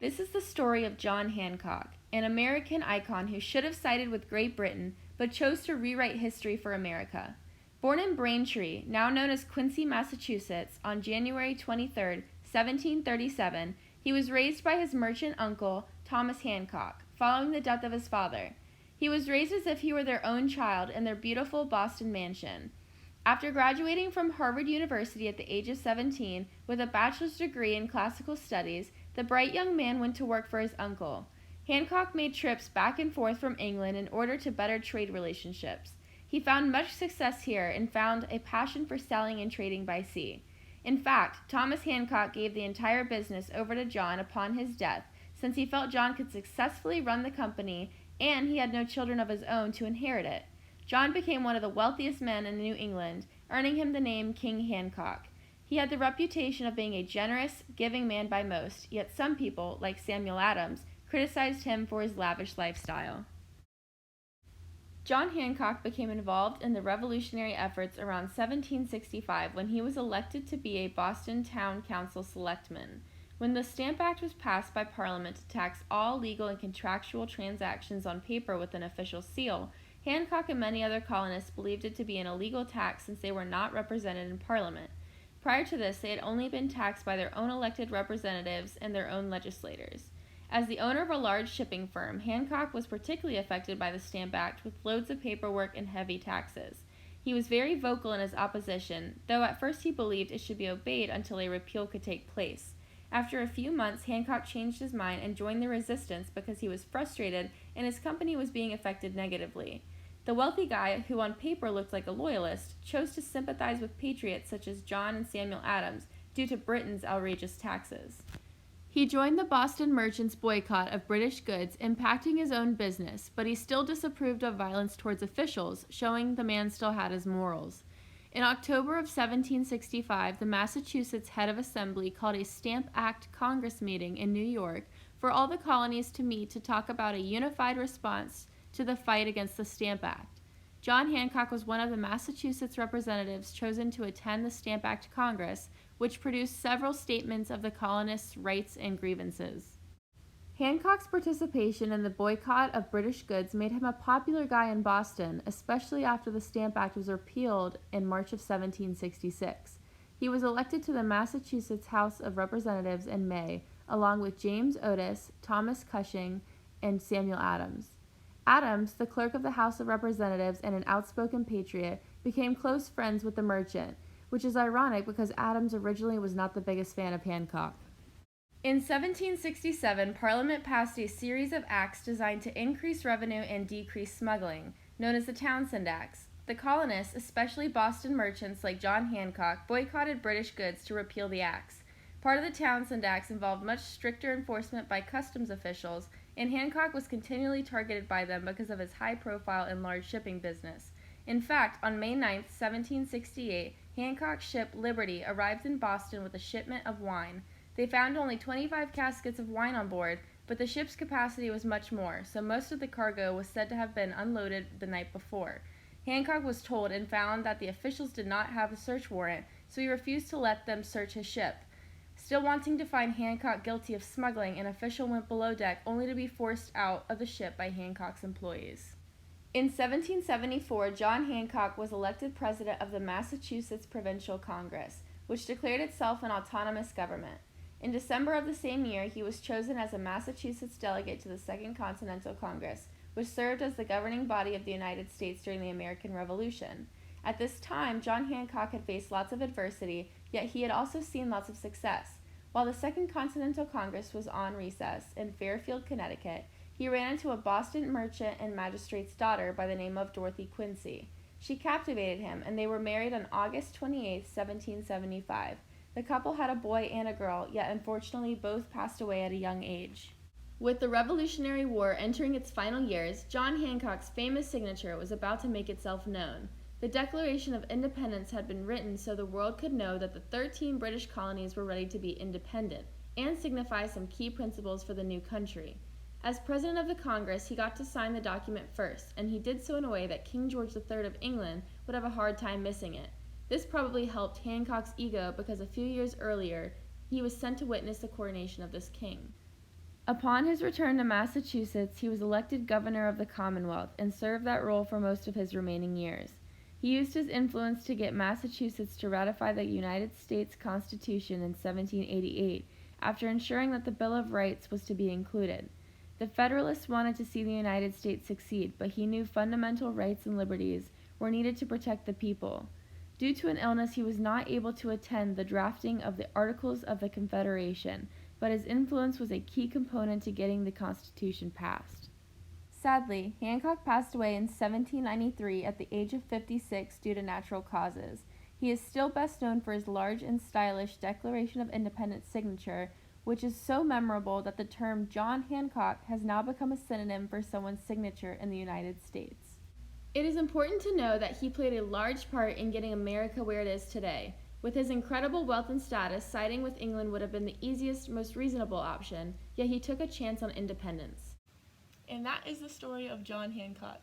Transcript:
This is the story of John Hancock, an American icon who should have sided with Great Britain but chose to rewrite history for America. Born in Braintree, now known as Quincy, Massachusetts, on January 23, 1737, he was raised by his merchant uncle, Thomas Hancock, following the death of his father. He was raised as if he were their own child in their beautiful Boston mansion. After graduating from Harvard University at the age of 17 with a bachelor's degree in classical studies, the bright young man went to work for his uncle. Hancock made trips back and forth from England in order to better trade relationships. He found much success here and found a passion for selling and trading by sea. In fact, Thomas Hancock gave the entire business over to John upon his death, since he felt John could successfully run the company and he had no children of his own to inherit it. John became one of the wealthiest men in New England, earning him the name King Hancock. He had the reputation of being a generous, giving man by most, yet some people, like Samuel Adams, criticized him for his lavish lifestyle. John Hancock became involved in the revolutionary efforts around 1765 when he was elected to be a Boston Town Council selectman. When the Stamp Act was passed by Parliament to tax all legal and contractual transactions on paper with an official seal, Hancock and many other colonists believed it to be an illegal tax since they were not represented in Parliament. Prior to this, they had only been taxed by their own elected representatives and their own legislators. As the owner of a large shipping firm, Hancock was particularly affected by the Stamp Act with loads of paperwork and heavy taxes. He was very vocal in his opposition, though at first he believed it should be obeyed until a repeal could take place. After a few months, Hancock changed his mind and joined the resistance because he was frustrated and his company was being affected negatively. The wealthy guy, who on paper looked like a loyalist, chose to sympathize with patriots such as John and Samuel Adams due to Britain's outrageous taxes. He joined the Boston merchants' boycott of British goods, impacting his own business, but he still disapproved of violence towards officials, showing the man still had his morals. In October of 1765, the Massachusetts head of assembly called a Stamp Act Congress meeting in New York for all the colonies to meet to talk about a unified response to the fight against the Stamp Act. John Hancock was one of the Massachusetts representatives chosen to attend the Stamp Act Congress, which produced several statements of the colonists' rights and grievances. Hancock's participation in the boycott of British goods made him a popular guy in Boston, especially after the Stamp Act was repealed in March of 1766. He was elected to the Massachusetts House of Representatives in May, along with James Otis, Thomas Cushing, and Samuel Adams. Adams, the clerk of the House of Representatives and an outspoken patriot, became close friends with the merchant, which is ironic because Adams originally was not the biggest fan of Hancock. In 1767, Parliament passed a series of acts designed to increase revenue and decrease smuggling, known as the Townshend Acts. The colonists, especially Boston merchants like John Hancock, boycotted British goods to repeal the acts. Part of the Townshend Acts involved much stricter enforcement by customs officials, and Hancock was continually targeted by them because of his high profile and large shipping business. In fact, on May 9, 1768, Hancock's ship Liberty arrived in Boston with a shipment of wine. They found only 25 caskets of wine on board, but the ship's capacity was much more, so most of the cargo was said to have been unloaded the night before. Hancock was told and found that the officials did not have a search warrant, so he refused to let them search his ship. Still wanting to find Hancock guilty of smuggling, an official went below deck only to be forced out of the ship by Hancock's employees. In 1774, John Hancock was elected president of the Massachusetts Provincial Congress, which declared itself an autonomous government. In December of the same year, he was chosen as a Massachusetts delegate to the Second Continental Congress, which served as the governing body of the United States during the American Revolution. At this time, John Hancock had faced lots of adversity, yet he had also seen lots of success. While the Second Continental Congress was on recess in Fairfield, Connecticut, he ran into a Boston merchant and magistrate's daughter by the name of Dorothy Quincy. She captivated him, and they were married on August 28, 1775. The couple had a boy and a girl, yet unfortunately both passed away at a young age. With the Revolutionary War entering its final years, John Hancock's famous signature was about to make itself known. The Declaration of Independence had been written so the world could know that the 13 British colonies were ready to be independent, and signify some key principles for the new country. As president of the Congress, he got to sign the document first, and he did so in a way that King George III of England would have a hard time missing it. This probably helped Hancock's ego because a few years earlier, he was sent to witness the coronation of this king. Upon his return to Massachusetts, he was elected governor of the Commonwealth and served that role for most of his remaining years. He used his influence to get Massachusetts to ratify the United States Constitution in 1788, after ensuring that the Bill of Rights was to be included. The Federalists wanted to see the United States succeed, but he knew fundamental rights and liberties were needed to protect the people. Due to an illness, he was not able to attend the drafting of the Articles of the Confederation, but his influence was a key component to getting the Constitution passed. Sadly, Hancock passed away in 1793 at the age of 56 due to natural causes. He is still best known for his large and stylish Declaration of Independence signature, which is so memorable that the term John Hancock has now become a synonym for someone's signature in the United States. It is important to know that he played a large part in getting America where it is today. With his incredible wealth and status, siding with England would have been the easiest, most reasonable option, yet he took a chance on independence. And that is the story of John Hancock.